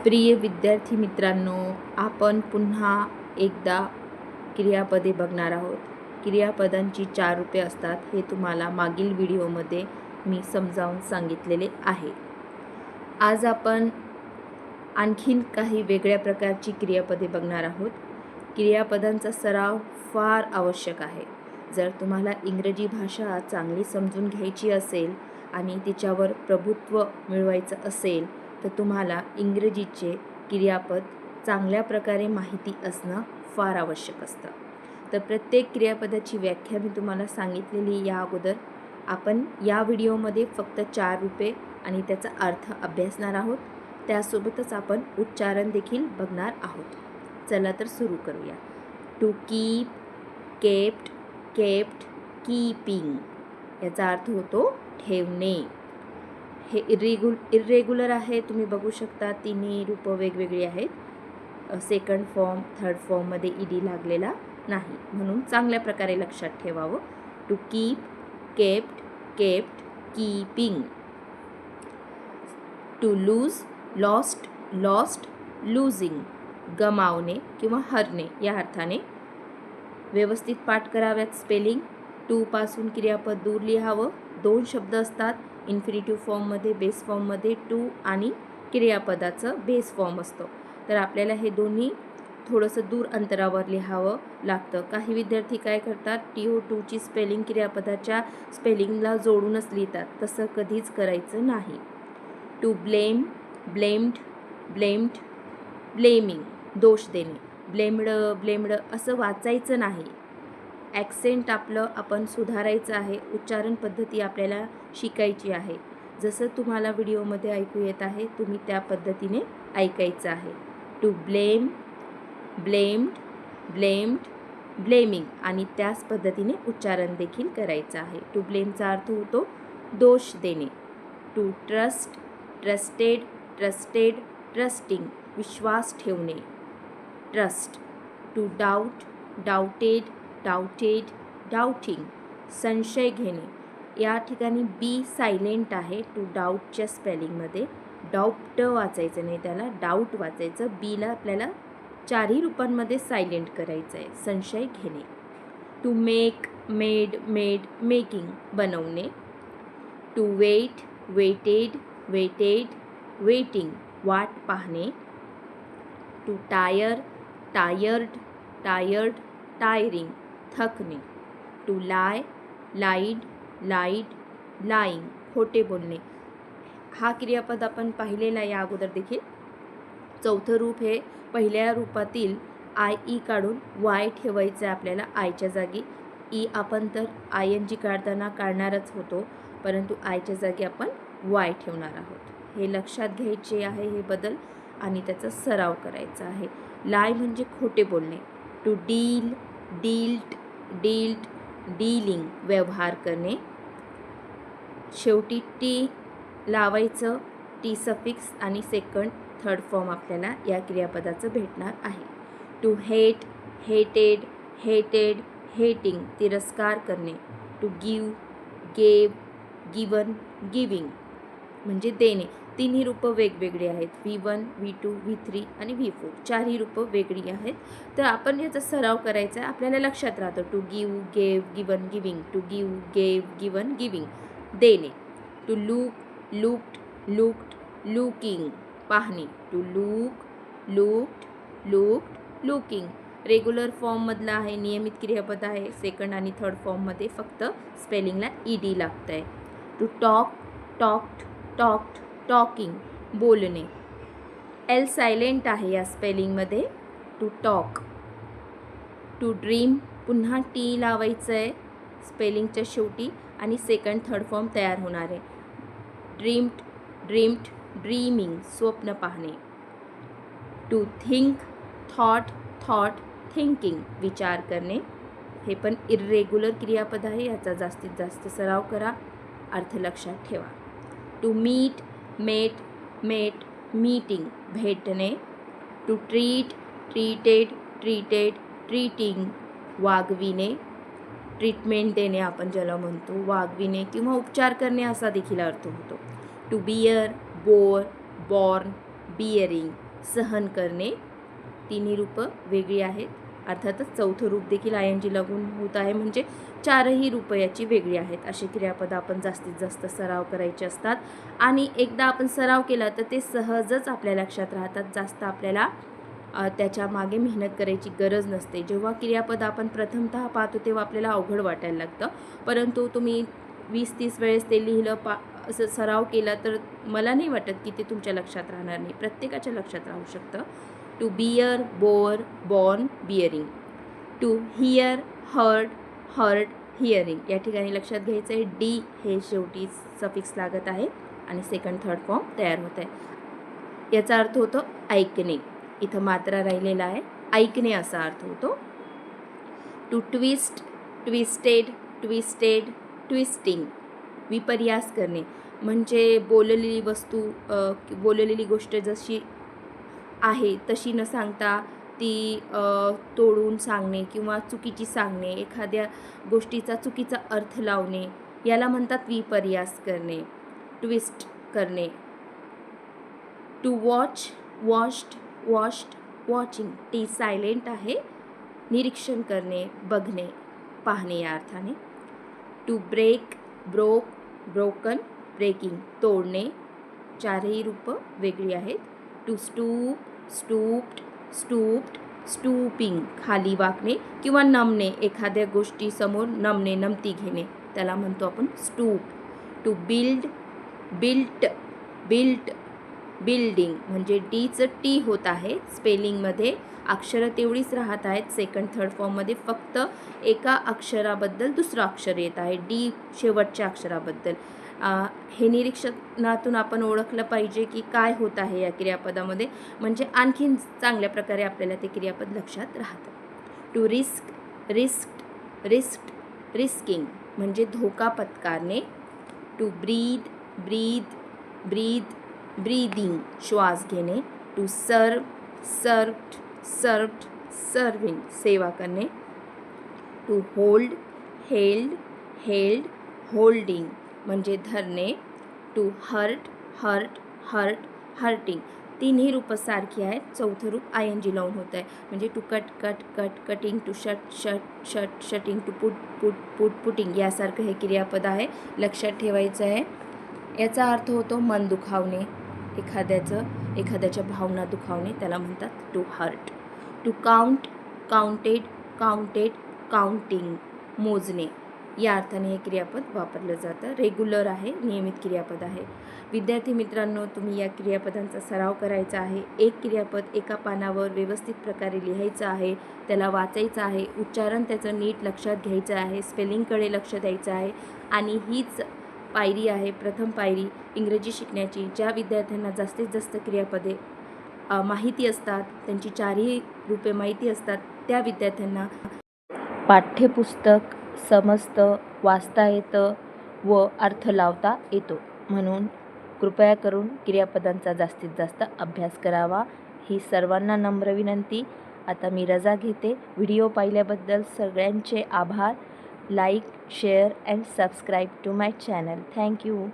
प्रिय विद्यार्थी मित्रांनो, आपण पुन्हा एकदा क्रियापदे बघणार आहोत. क्रियापदांची 4 रूपे असतात हे तुम्हाला मागील व्हिडिओमध्ये मी समजावून सांगितलेले आहे. आज आपण आणखीन काही वेगळ्या प्रकारची क्रियापदे बघणार आहोत. क्रियापदांचा सराव फार आवश्यक आहे. जर तुम्हाला इंग्रजी भाषा चांगली समजून घ्यायची असेल आणि तिच्यावर प्रभुत्व मिळवायचं असेल तर तुम्हाला इंग्रजीचे क्रियापद चांगल्या प्रकारे माहिती असणं फार आवश्यक असतं. तर प्रत्येक क्रियापदाची व्याख्या मी तुम्हाला सांगितलेली या अगोदर. आपण या व्हिडिओमध्ये फक्त 4 रूपे आणि त्याचा अर्थ अभ्यासणार आहोत. त्यासोबतच आपण उच्चारण देखील बघणार आहोत. चला तर सुरू करूया. To keep, kept, kept, keeping याचा अर्थ होतो ठेवणे. हे इर्रेग्युलर आहे, तुम्ही बघू शकता. तिन्ही रूपं वेगवेगळी आहेत. सेकंड फॉर्म, थर्ड फॉर्ममध्ये ईडी लागलेला नाही, म्हणून चांगल्या प्रकारे लक्षात ठेवावं. To keep, kept, kept, keeping. To lose, lost, lost, losing. गमावणे किंवा हरणे या अर्थाने. व्यवस्थित पाठ कराव्यात स्पेलिंग. टू पासून क्रियापद दूर लिहावं. 2 शब्द असतात इन्फिनिटिव्ह फॉर्ममध्ये, बेस फॉर्ममध्ये. टू आणि क्रियापदाचं बेस फॉर्म असतो. तर आपल्याला हे दोन्ही थोडंसं दूर अंतरावर लिहावं लागतं. काही विद्यार्थी काय करतात, TO2ची स्पेलिंग क्रियापदाच्या स्पेलिंगला जोडूनच लिहितात. तसं कधीच करायचं नाही. To blame, blamed, blamed, blaming. दोष देणे. ब्लेम्ड, ब्लेम्ड असं वाचायचं नाही. ॲक्सेंट आपलं आपण सुधारायचं आहे. उच्चारण पद्धती आपल्याला शिकायची आहे. जसं तुम्हाला व्हिडिओमध्ये ऐकू येत आहे, तुम्ही त्या पद्धतीने ऐकायचं आहे. To blame, blamed, blamed, blaming आणि त्याच पद्धतीने उच्चारण देखील करायचं आहे. टू ब्लेमचा अर्थ होतो दोष देणे. To trust, trusted, trusted, trusting. विश्वास ठेवणे. Trust. To doubt, doubted, doubted, doubting. संशय घेणे. या ठिकाणी बी सायलेंट आहे टू डाऊटच्या स्पेलिंगमध्ये. डाऊट वाचायचं नाही, त्याला डाऊट वाचायचं. बीला आपल्याला 4ही रूपांमध्ये सायलेंट करायचं आहे. संशय घेणे. To make, made, made, making. बनवणे. To wait, waited, waited, waiting. वाट पाहणे. To tire, tired, tired, tiring. थकणे. To lie, lied, lied, lying. खोटे बोलणे. हा क्रियापद आपण पाहिलेला या अगोदर देखील. चौथं रूप हे पहिल्या रूपातील IE काढून वाय ठेवायचं आहे आपल्याला. आयच्या जागी ई आपण तर ING काढताना काढणारच होतो, परंतु आयच्या जागी आपण वाय ठेवणार आहोत. हे लक्षात घ्यायचे आहे हे बदल आणि त्याचा सराव करायचा आहे. लाय म्हणजे खोटे बोलणे. To deal, dealt, dealt, dealing. व्यवहार करणे. शेवटी टी लावायचं. टी सफिक्स आणि सेकंड, थर्ड फॉर्म आपल्याला या क्रियापदाचं भेटणार आहे. टू हेट, हेटेड, हेटेड, हेटिंग. तिरस्कार करणे. To give, gave, given, giving म्हणजे देणे. तिन्ही रूपं वेगवेगळी आहेत. V1, V2, V3 आणि V4. 4ही रूपं वेगळी आहेत. तर आपण याचा सराव करायचा आहे. आपल्याला लक्षात राहतं. To give, gave, given, giving. To give, gave, given, giving. देणे. To look, looked, looked, looking. पाहणे. To look, looked, looked, looking. Regular फॉर्ममधला आहे, नियमित क्रियापद आहे. सेकंड आणि थर्ड फॉर्ममध्ये फक्त स्पेलिंगला ED लागतं आहे. To talk, talked, talked, talking. बोलणे. L सायलेंट आहे या स्पेलिंगमध्ये. To talk. To dream. पुन्हा टी लावायचं आहे स्पेलिंगच्या शेवटी आणि सेकंड, थर्ड फॉर्म तयार होणार आहे. Dreamed, dreamed, dreaming. स्वप्न पाहणे. To think, thought, thought, thinking. विचार करणे. हे पण इर्रेग्युलर क्रियापद आहे, याचा जास्तीत जास्त सराव करा. अर्थ लक्षात ठेवा. To meet, met, met, meeting. भेटणे. To treat, treated, treated, treating. वागविणे. ट्रीटमेंट देणे आपण ज्याला म्हणतो. वागविणे किंवा उपचार करणे असा देखील अर्थ होतो. To bear, bore, borne, bearing. सहन करणे. तिन्ही रूपं वेगळी आहेत. अर्थातच चौथं रूप देखील ING लागून होत आहे, म्हणजे चारही रूपं याची वेगळी आहेत. असे क्रियापद आपण जास्तीत जास्त सराव करायचे असतात आणि एकदा आपण सराव केला तर ते सहजच आपल्या लक्षात राहतात. जास्त आपल्याला त्याच्या मागे मेहनत करायची गरज नसते. जेव्हा क्रियापद आपण प्रथमतः पाहतो तेव्हा आपल्याला अवघड वाटायला लागतं, परंतु तुम्ही 20-30 वेळेस ते लिहिलं असं सराव केला तर मला नाही वाटत की ते तुमच्या लक्षात राहणार नाही. प्रत्येकाच्या लक्षात राहू शकतं. To bear, bore, borne, bearing. To hear, heard, heard, hearing. या ठिकाणी लक्षात घ्यायचं आहे डी हे शेवटी सफिक्स लागत आहे आणि सेकंड थर्ड फॉर्म तयार होत आहे. याचा अर्थ होतो ऐकणे. इथं मात्रा राहिलेला आहे, ऐकणे असा अर्थ होतो. To twist, twisted, twisted, twisting. विपर्यास करणे म्हणजे बोललेली वस्तू बोललेली गोष्ट जशी आहे तशी न सांगता ती तोडून सांगणे किंवा चुकीची सांगणे, एखाद्या गोष्टीचा चुकीचा अर्थ लावणे याला म्हणतात विपर्यास करणे, ट्विस्ट करणे. To watch, watched, watched, watching. T silent आहे. निरीक्षण करणे, बघणे, पाहणे या अर्थाने. To break, broke, broken, breaking. तोडणे. चारही रूपं वेगळी आहेत. To stoop, stooped, stooped, stooping. खाली वाकणे किंवा नमणे, एखाद्या गोष्टीसमोर नमणे, नमती घेणे त्याला म्हणतो आपण stoop. To build, built, built, building. म्हणजे डीचं टी होत आहे स्पेलिंगमध्ये, अक्षरं तेवढीच राहत आहेत. सेकंड थर्ड फॉर्ममध्ये फक्त एका अक्षराबद्दल दुसरं अक्षर येत आहे, डी शेवटच्या अक्षराबद्दल. हे निरीक्षणातून आपण ओळखलं पाहिजे की काय होत आहे या क्रियापदामध्ये, म्हणजे आणखीन चांगल्या प्रकारे आपल्याला ते क्रियापद लक्षात राहतं. To risk, risked, risked, risking. म्हणजे धोका पत्कारणे. To breathe, breathe, breathe, breathing. श्वास घेणे. To serve, served, served, serving. सेवा करणे. To hold, held, held, holding. म्हणजे धरणे. To hurt, hurt, hurt, hurting. तिन्ही रूपं सारखी आहेत. चौथं रूप ING लावून होत आहे, म्हणजे to cut, cut, cut, cutting. To shut, shut, shut, shutting. To put, put, put, putting. यासारखं हे क्रियापद आहे, लक्षात ठेवायचं आहे. याचा अर्थ होतो मन दुखावणे, एखाद्याच्या भावना दुखावणे त्याला म्हणतात to hurt. To count, counted, counted, counting. मोजणे या अर्थाने हे क्रियापद वापरलं जातं. रेग्युलर आहे, नियमित क्रियापद आहे. विद्यार्थी मित्रांनो, तुम्ही या क्रियापदांचा सराव करायचा आहे. एक क्रियापद एका पानावर व्यवस्थित प्रकारे लिहायचं आहे, त्याला वाचायचं आहे, उच्चारण त्याचं नीट लक्षात घ्यायचं आहे, स्पेलिंगकडे लक्ष द्यायचं आहे. आणि हीच पायरी आहे, प्रथम पायरी इंग्रजी शिकण्याची. ज्या विद्यार्थ्यांना जास्तीत जास्त क्रियापदे माहिती असतात, त्यांची चारही रूपे माहिती असतात, त्या विद्यार्थ्यांना पाठ्यपुस्तक समजतं, वाचता येतं व अर्थ लावता येतो. म्हणून कृपया करून क्रियापदांचा जास्तीत जास्त अभ्यास करावा, ही सर्वांना नम्र विनंती. आता मी रजा घेते. व्हिडिओ पाहिल्याबद्दल सगळ्यांचे आभार. Like, share and subscribe to my channel. Thank you.